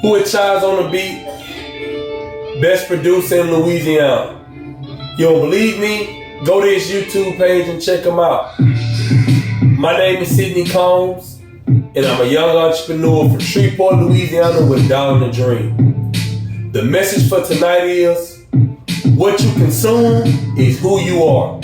Who is Child's on the Beat? Best producer in Louisiana. You don't believe me? Go to his YouTube page and check him out. My name is Sidney Combs, and I'm a young entrepreneur from Shreveport, Louisiana with a dollar and a dream. The message for tonight is, what you consume is who you are.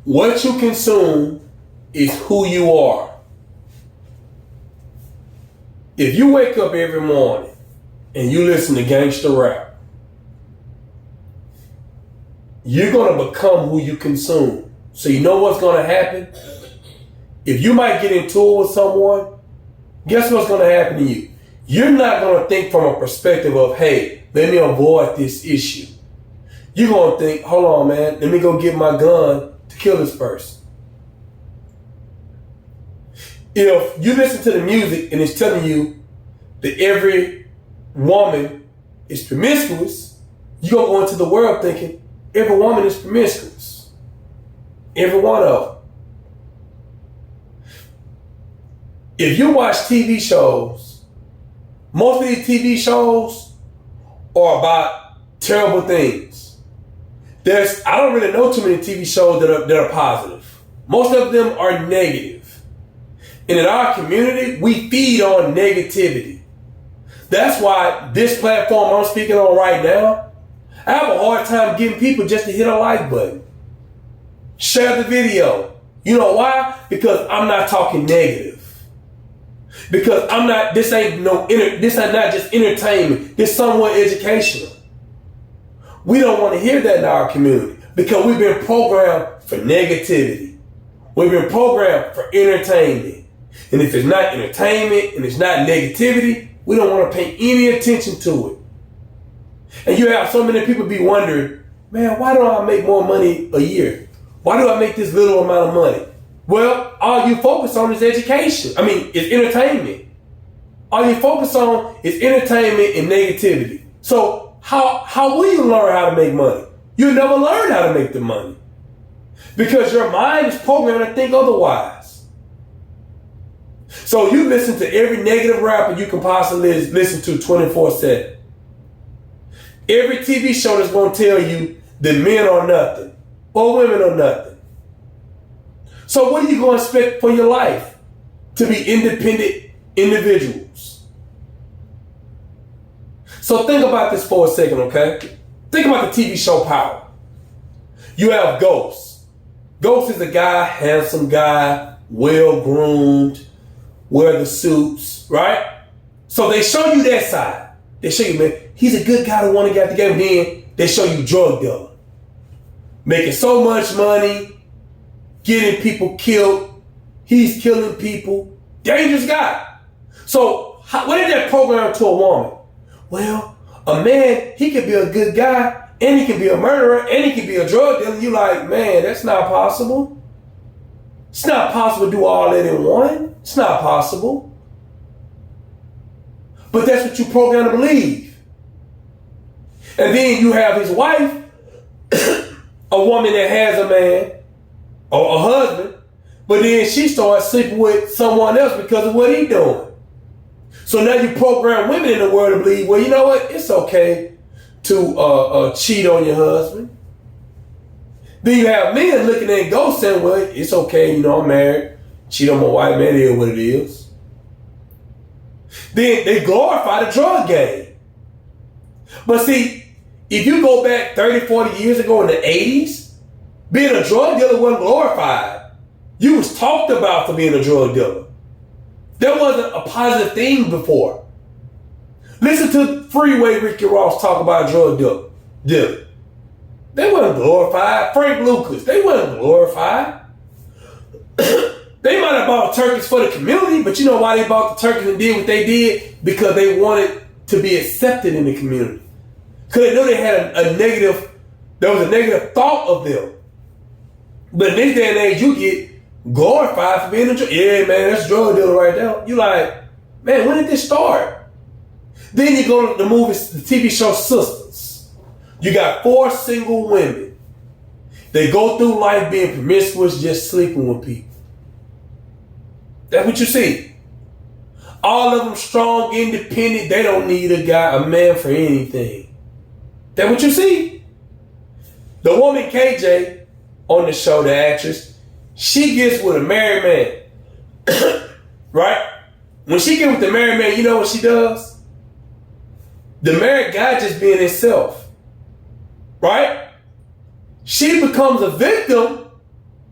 What you consume is who you are. If you wake up every morning and you listen to gangster rap, you're going to become who you consume. So you know what's going to happen? If you might get into it with someone, guess what's going to happen to you? You're not going to think from a perspective of, hey, let me avoid this issue. You're going to think, hold on, man, let me go get my gun to kill this person. If you listen to the music and it's telling you that every woman is promiscuous, you're going to go into the world thinking every woman is promiscuous. Every one of them. If you watch TV shows, most of these TV shows are about terrible things. I don't really know too many TV shows that are positive. Most of them are negative. And in our community, we feed on negativity. That's why this platform I'm speaking on right now, I have a hard time getting people just to hit a like button. Share the video. You know why? Because I'm not talking negative. Because this ain't not just entertainment. This somewhat educational. We don't want to hear that in our community because we've been programmed for negativity. We've been programmed for entertainment. And if it's not entertainment and it's not negativity, we don't want to pay any attention to it. And you have so many people be wondering, man, why don't I make more money a year? Why do I make this little amount of money? Well, all you focus on is education. It's entertainment. All you focus on is entertainment and negativity. So how will you learn how to make money? You'll never learn how to make the money. Because your mind is programmed to think otherwise. So you listen to every negative rapper you can possibly listen to 24/7. Every TV show that's going to tell you that men are nothing or women are nothing. So what are you going to expect for your life? To be independent individuals. So think about this for a second, okay? Think about the TV show Power. You have Ghost. Ghost is a guy, handsome guy, well-groomed, wear the suits, right? So they show you that side. They show you, man, he's a good guy to want to get together. Then they show you drug dealer. Making so much money, getting people killed. He's killing people. Dangerous guy. So what is that program to a woman? Well, a man, he can be a good guy, and he can be a murderer, and he can be a drug dealer. You like, man, that's not possible. It's not possible to do all that in one. It's not possible. But that's what you programmed to believe. And then you have his wife, a woman that has a man, or a husband, but then she starts sleeping with someone else because of what he's doing. So now you program women in the world to believe, well, you know what? It's okay to cheat on your husband. Then you have men looking at Ghost saying, well, it's okay, I'm married. Cheat on my wife, man, it is what it is. Then they glorify the drug game. But see, if you go back 30, 40 years ago in the 80s, being a drug dealer wasn't glorified. You was talked about for being a drug dealer. That wasn't a positive thing before. Listen to Freeway Ricky Ross talk about drug dealer. They weren't glorified. Frank Lucas, they weren't glorified. They might have bought turkeys for the community, but you know why they bought the turkeys and did what they did? Because they wanted to be accepted in the community. Because they knew they had a negative There was a negative thought of them. But in this day and age, you get glorified for being a drug. Yeah, man, that's a drug dealer right there. You like, man, when did this start? Then you go to the movies, the TV show Sistas. You got 4 single women. They go through life being promiscuous, just sleeping with people. That's what you see. All of them strong, independent. They don't need a man for anything. That's what you see. The woman KJ on the show, the actress, she gets with a married man. Right? When she gets with the married man, you know what she does? The married guy just being himself. Right? She becomes a victim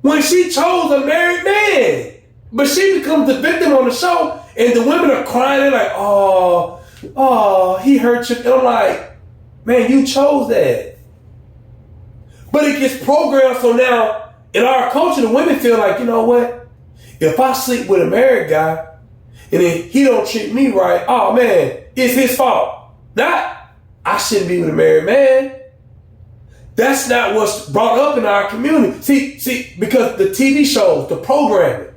when she chose a married man. But she becomes the victim on the show, and the women are crying. They're like, oh, he hurt you. And I'm like, man, you chose that. But it gets programmed, so now in our culture, the women feel like, you know what? If I sleep with a married guy and then he don't treat me right, oh man, it's his fault. Not, I shouldn't be with a married man. That's not what's brought up in our community. See, because the TV shows, the programming.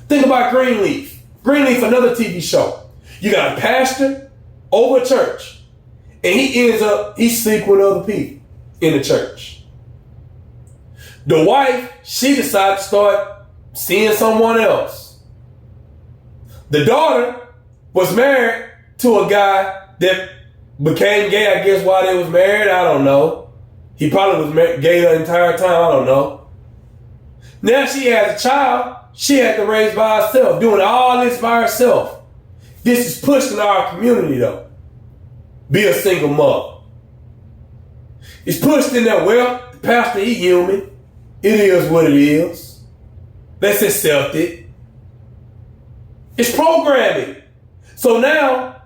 Think about Greenleaf. Greenleaf, another TV show. You got a pastor over a church, and he sleep with other people in the church. The wife, she decided to start seeing someone else. The daughter was married to a guy that became gay, I guess, while they was married. I don't know. He probably was gay the entire time. I don't know. Now she has a child. She had to raise by herself, doing all this by herself. This is pushed in our community, though. Be a single mother. It's pushed in there. Well, the pastor, he human. It is what it is. Let's accept it. It's programming. So now,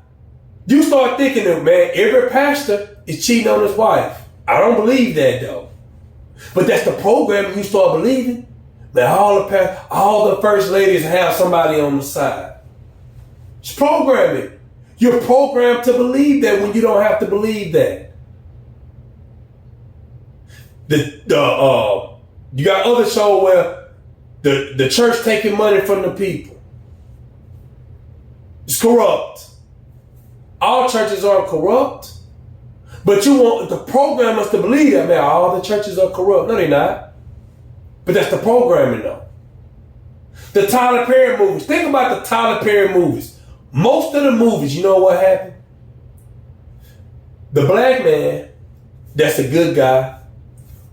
you start thinking that, man, every pastor is cheating on his wife. I don't believe that, though. But that's the programming you start believing. That all the first ladies have somebody on the side. It's programming. You're programmed to believe that when you don't have to believe that. You got other shows where the church taking money from the people. It's corrupt. All churches are corrupt, but you want the programmers to believe that, man, all the churches are corrupt. No, they're not. But that's the programming, though. The Tyler Perry movies. Think about the Tyler Perry movies. Most of the movies, you know what happened? The black man, that's a good guy,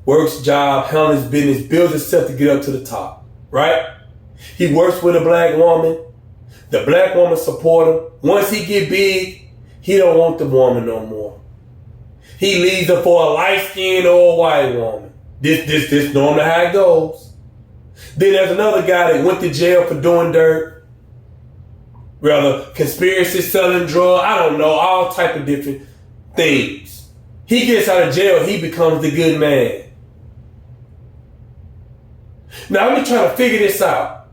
works job, handles his business, builds himself to get up to the top, right? He works with a black woman. The black woman support him. Once he get big, he don't want the woman no more. He leaves her for a light-skinned or a white woman. This normally how it goes. Then there's another guy that went to jail for doing dirt. Rather, conspiracy, selling drugs, I don't know, all type of different things. He gets out of jail, he becomes the good man. Now, I'm just trying to figure this out.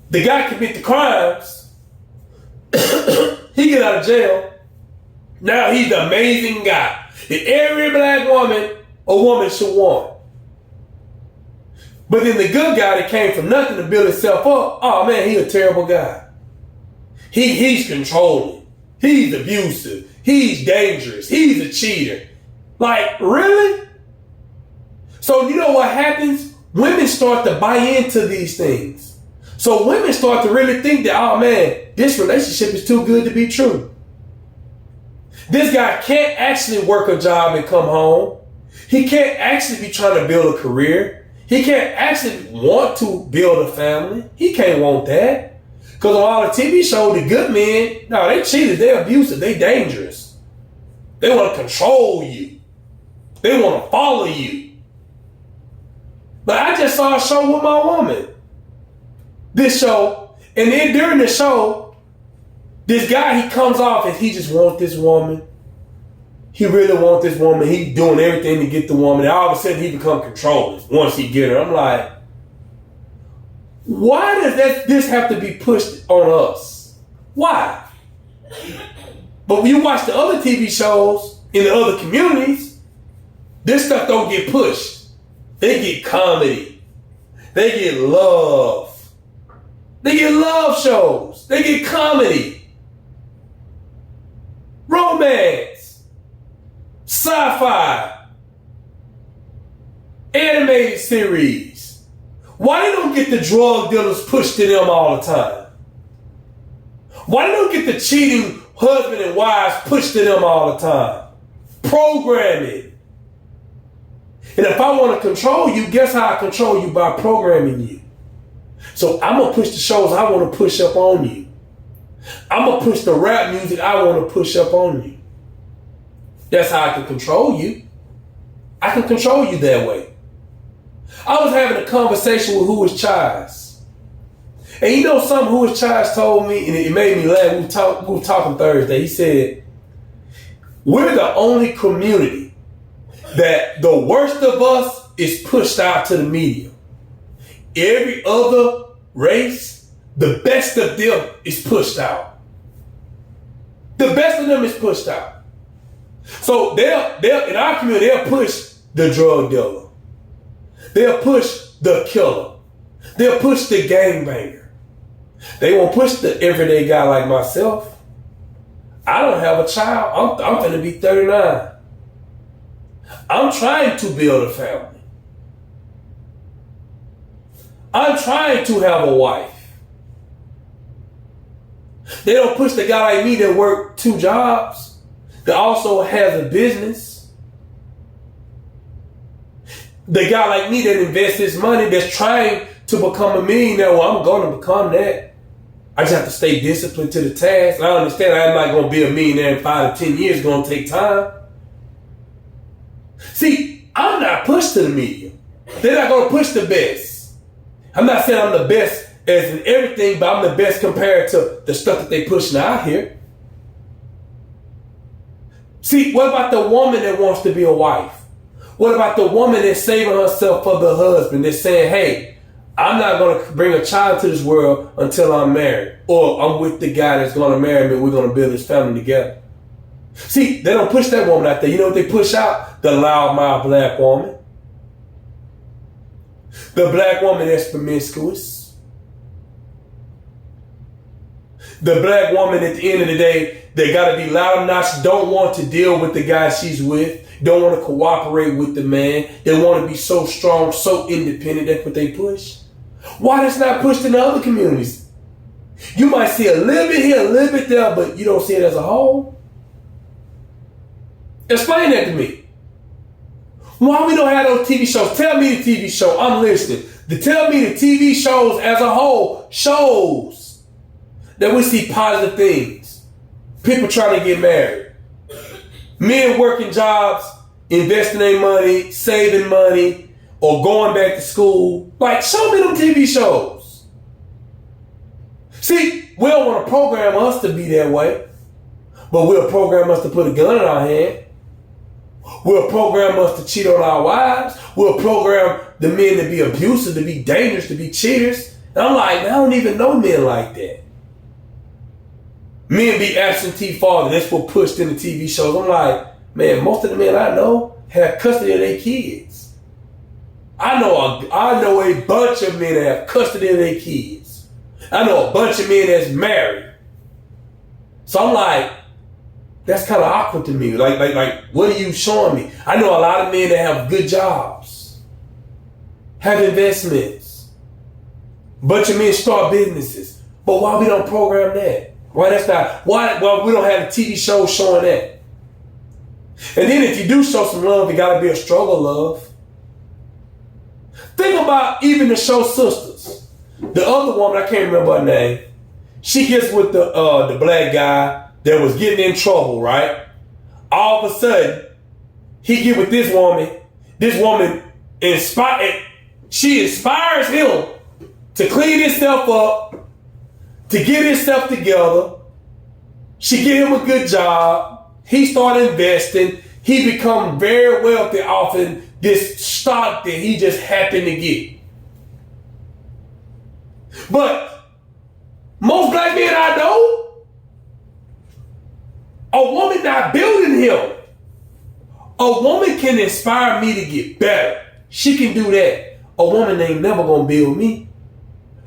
The guy commit the crimes. He get out of jail. Now he's the amazing guy that every black woman or woman should want. But then the good guy that came from nothing to build himself up, oh man, he's a terrible guy. He's controlling. He's abusive. He's dangerous. He's a cheater. Like, really? So you know what happens? Women start to buy into these things. So women start to really think that, oh man, this relationship is too good to be true. This guy can't actually work a job and come home. He can't actually be trying to build a career. He can't actually want to build a family. He can't want that. Because on all the TV shows, the good men, no, they cheaters, they're abusive, they dangerous. They want to control you. They want to follow you. But I just saw a show with my woman. This show. And then during the show, this guy, he comes off as he just wants this woman. He really wants this woman. He doing everything to get the woman. And all of a sudden, he become controlling once he get her. I'm like, why does this have to be pushed on us? Why? But when you watch the other TV shows in the other communities, This stuff don't get pushed. They get comedy. They get love. They get love shows. They get comedy. Romance. Sci-fi. Animated series. Why they don't get the drug dealers pushed to them all the time? Why they don't get the cheating husband and wives pushed to them all the time? Programming. And if I want to control you, guess how I control you? By programming you. So I'm going to push the shows I want to push up on you. I'm going to push the rap music I want to push up on you. That's how I can control you. I can control you that way. I was having a conversation with Who is Chaz. And you know something Who is Chaz told me, and it made me laugh. We were talking Thursday. He said, we're the only community that the worst of us is pushed out to the media. Every other race, the best of them is pushed out. The best of them is pushed out. So they'll in our community, they'll push the drug dealer. They'll push the killer. They'll push the gangbanger. They won't push the everyday guy like myself. I don't have a child. I'm going to be 39. I'm trying to build a family. I'm trying to have a wife. They don't push the guy like me that work 2 jobs, that also has a business. The guy like me that invests his money, that's trying to become a millionaire. Well, I'm going to become that. I just have to stay disciplined to the task. I understand I'm not going to be a millionaire in 5 to 10 years. It's going to take time. See, I'm not pushed to the media. They're not going to push the best. I'm not saying I'm the best as in everything, but I'm the best compared to the stuff that they pushing out here. See, what about the woman that wants to be a wife? What about the woman that's saving herself for the husband, that's saying, hey, I'm not going to bring a child to this world until I'm married, or I'm with the guy that's going to marry me and we're going to build this family together. See, they don't push that woman out there. You know what they push out? The loudmouth black woman. The black woman that's promiscuous. The black woman at the end of the day, they got to be loud enough. She don't want to deal with the guy she's with. Don't want to cooperate with the man. They want to be so strong, so independent. That's what they push. Why that's not pushed in the other communities? You might see a little bit here, a little bit there, but you don't see it as a whole. Explain that to me. Why we don't have those TV shows? Tell me the TV show. I'm listening. Tell me the TV shows as a whole shows that we see positive things. People trying to get married. Men working jobs, investing their money, saving money, or going back to school. Like, show me them TV shows. See, we don't want to program us to be that way, but we'll program us to put a gun in our hand. We'll program us to cheat on our wives. We'll program the men to be abusive, to be dangerous, to be cheaters. And I'm like, man, I don't even know men like that. Men be absentee fathers. That's what pushed in the TV shows. I'm like, man, most of the men I know have custody of their kids. I know a bunch of men that have custody of their kids. I know a bunch of men that's married. So I'm like, that's kind of awkward to me. Like, what are you showing me? I know a lot of men that have good jobs, have investments. A bunch of men start businesses. But why we don't program that? Why we don't have a TV show showing that? And then if you do show some love, it got to be a struggle love. Think about even the show Sistas. The other woman, I can't remember her name. She gets with the black guy that was getting in trouble, right? All of a sudden, he get with this woman. This woman she inspires him to clean himself up, to get himself together. She get him a good job. He started investing. He become very wealthy off of this stock that he just happened to get. But most black men I know, a woman not building him. A woman can inspire me to get better. She can do that. A woman ain't never gonna build me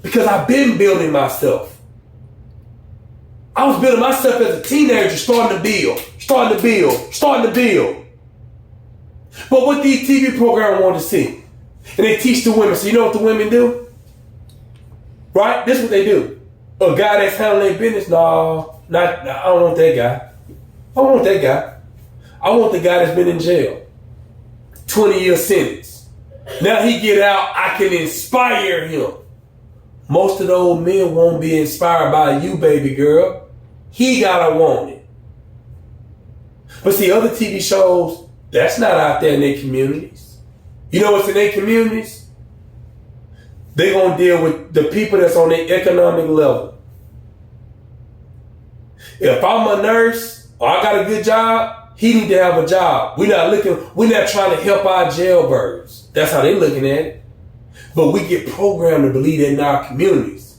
because I've been building myself. I was building myself as a teenager, starting to build. But what these TV programs want to see, and they teach the women. So you know what the women do? Right? This is what they do. A guy that's handling their business, no, I don't want that guy. I don't want that guy. I want the guy that's been in jail. 20-year sentence. Now he get out, I can inspire him. Most of those men won't be inspired by you, baby girl. He gotta want it. But see, other TV shows, that's not out there in their communities. You know what's in their communities? They're gonna deal with the people that's on their economic level. If I'm a nurse or I got a good job, he need to have a job. We're not trying to help our jailbirds. That's how they're looking at it. But we get programmed to believe that in our communities.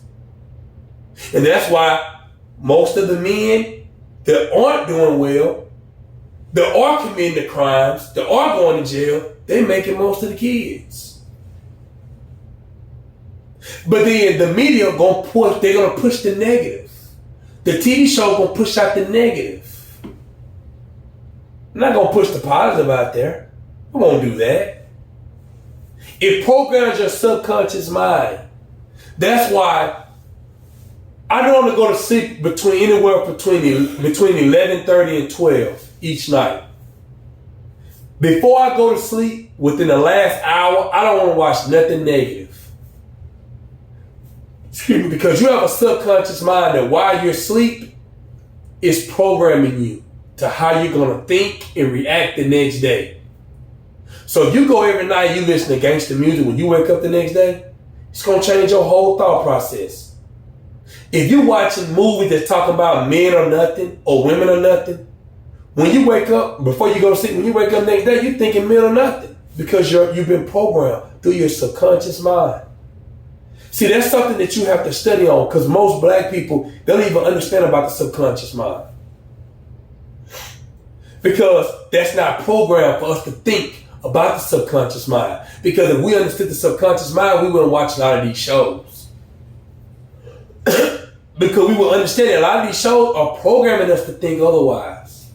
And that's why most of the men that aren't doing well, that are committing the crimes, that are going to jail, they're making most of the kids. But then the media they're gonna push the negative. The TV show gonna push out the negative. I'm not gonna push the positive out there. I won't do that. It programs your subconscious mind. That's why I normally go to sleep anywhere between 11:30 and 12 each night. Before I go to sleep, within the last hour, I don't want to watch nothing negative. Excuse me, because you have a subconscious mind that while you're asleep, it's programming you to how you're going to think and react the next day. So if you go every night, you listen to gangster music, when you wake up the next day, it's going to change your whole thought process. If you're watching movies that talk about men or nothing or women or nothing, when you wake up, before you go to sleep, when you wake up the next day, you're thinking men or nothing because you've been programmed through your subconscious mind. See, that's something that you have to study on because most black people don't even understand about the subconscious mind. Because that's not programmed for us to think about the subconscious mind. Because if we understood the subconscious mind, we wouldn't watch a lot of these shows. Because we will understand that a lot of these shows are programming us to think otherwise.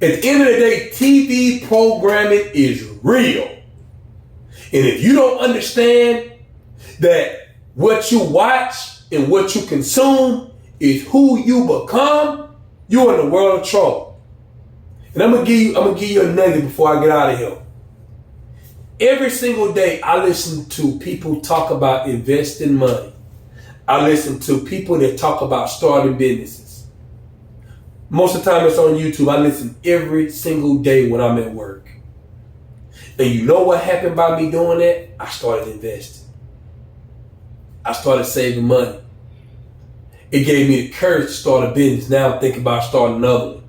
At the end of the day, TV programming is real. And if you don't understand that what you watch and what you consume is who you become, you're in the world of trouble. And I'm gonna give you a nugget before I get out of here. Every single day I listen to people talk about investing money. I listen to people that talk about starting businesses. Most of the time it's on YouTube. I listen every single day when I'm at work. And you know what happened by me doing that? I started investing. I started saving money. It gave me the courage to start a business. Now I'm thinking about starting another one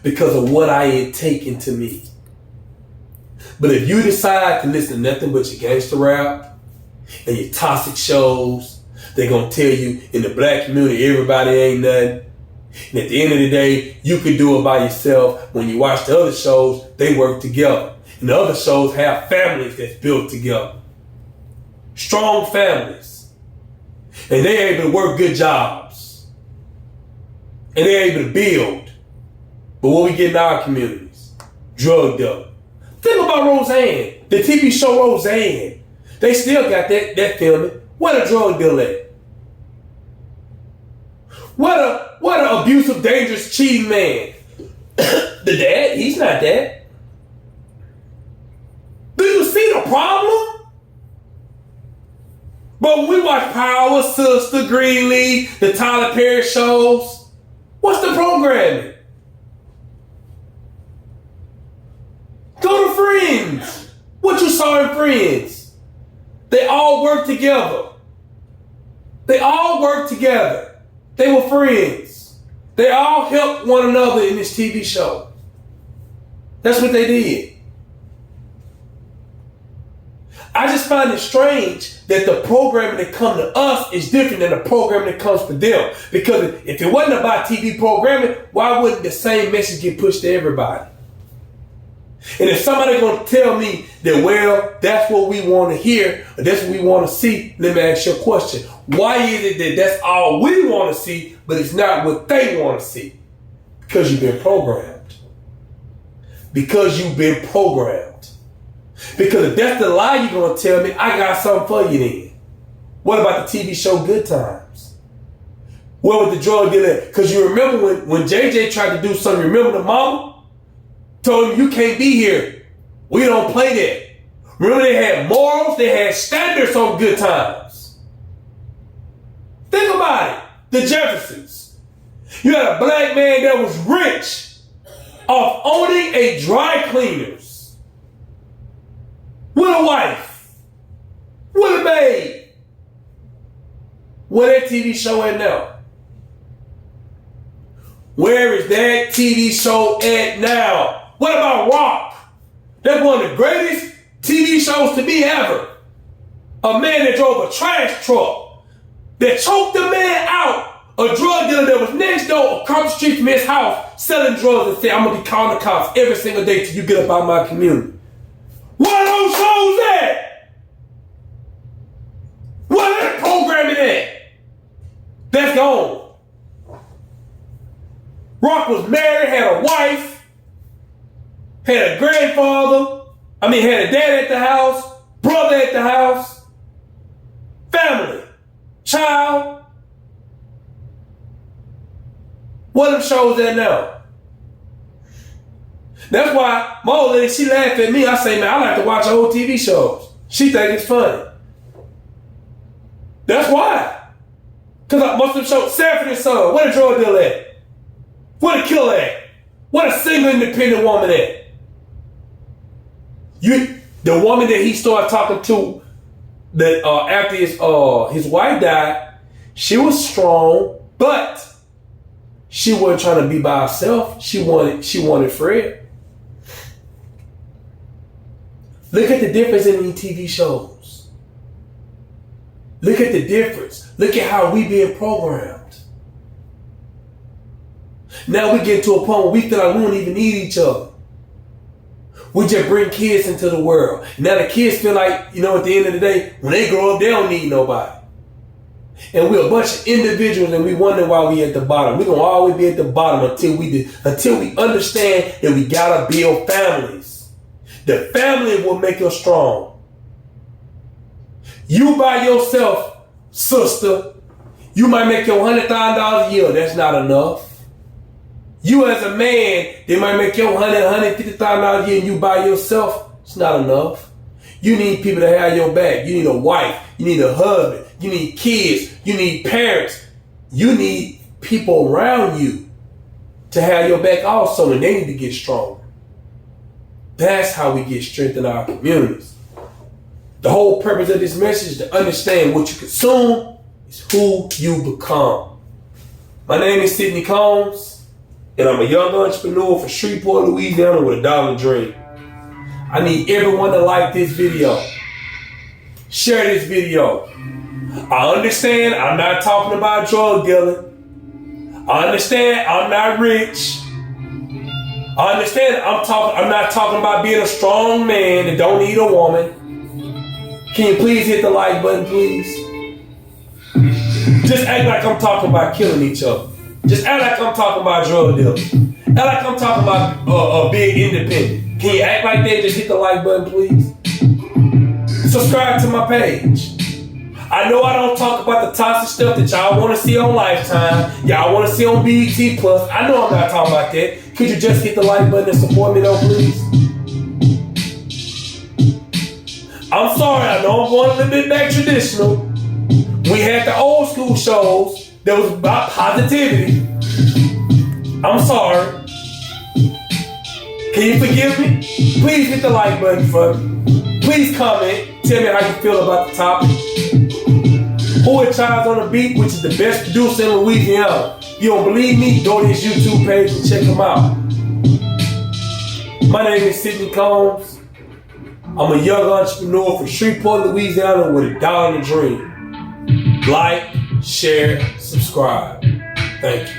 because of what I had taken to me. But if you decide to listen to nothing but your gangster rap and your toxic shows, they're going to tell you in the black community, everybody ain't nothing. And at the end of the day, you can do it by yourself. When you watch the other shows, they work together. And the other shows have families that's built together. Strong families. And they're able to work good jobs. And they're able to build. But what we get in our communities? Drug dealing. Think about Roseanne. The TV show Roseanne. They still got that filming. What a drug dealer at? What a abusive, dangerous, cheating man. The dad, he's not that. Do you see the problem? But when we watch Power, Sistas Greenleaf, the Tyler Perry shows, what's the programming? Go to Friends. What you saw in Friends? They all work together. They all work together. They were friends. They all helped one another in this TV show. That's what they did. I just find it strange that the programming that comes to us is different than the programming that comes to them. Because if it wasn't about TV programming, why wouldn't the same message get pushed to everybody? And if somebody gonna tell me that, well, that's what we want to hear, or that's what we want to see, let me ask you a question. Why is it that that's all we want to see, but it's not what they want to see? Because you've been programmed. Because you've been programmed. Because if that's the lie you're going to tell me, I got something for you then. What about the TV show Good Times? What was the drug dealer? Because you remember when JJ tried to do something, remember the mama? Told him, you can't be here. We don't play that. Remember they had morals, they had standards on Good Times. Think about it. The Jeffersons. You had a black man that was rich off owning a dry cleaners. With a wife. With a maid. Where that TV show at now? Where is that TV show at now? What about Rock? That's one of the greatest TV shows to be ever. A man that drove a trash truck that choked the man out. A drug dealer that was next door across the street from his house selling drugs and said, I'm going to be calling the cops every single day till you get up out of my community. Where are those shows at? Where that programming at? That's gone. Rock was married, had a wife, had a grandfather, had a dad at the house, brother at the house, family, child. What them shows at now? That's why my old lady, she laughed at me. I say, man, I like to watch old TV shows. She think it's funny. That's why. Because most of them shows, Sanford and Son, where the drug dealer at? Where the killer at? Where the single independent woman at? The woman that he started talking to that after his wife died, she was strong, but she wasn't trying to be by herself. She wanted Fred. Look at the difference in these TV shows. Look at the difference. Look at how we being programmed. Now we get to a point where we feel like we don't even need each other. We just bring kids into the world. Now the kids feel like, at the end of the day, when they grow up, they don't need nobody. And we're a bunch of individuals and we wonder why we at the bottom. We're going to always be at the bottom until we understand that we got to build families. The family will make us strong. You by yourself, sister, you might make your $100,000 a year. That's not enough. You as a man, they might make your $150,000 a year and you by yourself. It's not enough. You need people to have your back. You need a wife. You need a husband. You need kids. You need parents. You need people around you to have your back also, and they need to get stronger. That's how we get strength in our communities. The whole purpose of this message is to understand what you consume is who you become. My name is Sidney Combs, and I'm a young entrepreneur from Shreveport, Louisiana with a dollar dream. I need everyone to like this video. Share this video. I understand I'm not talking about drug dealing. I understand I'm not rich. I understand I'm not talking about being a strong man that don't need a woman. Can you please hit the like button, please? Just act like I'm talking about killing each other. Just act like I'm talking about drug dealers. Act like I'm talking about being independent. Can you act like that? Just hit the like button, please. Subscribe to my page. I know I don't talk about the toxic stuff that y'all want to see on Lifetime. Y'all want to see on BET Plus. I know I'm not talking about that. Could you just hit the like button and support me though, please? I'm sorry, I know I'm going a little bit back traditional. We had the old school shows that was about positivity. I'm sorry. Can you forgive me? Please hit the like button for me. Please comment. Tell me how you feel about the topic. Who is Childs on the Beat, which is the best producer in Louisiana. You don't believe me? Go to his YouTube page and check him out. My name is Sidney Combs. I'm a young entrepreneur from Shreveport, Louisiana with $1 and a dream. Like, share, subscribe. Thank you.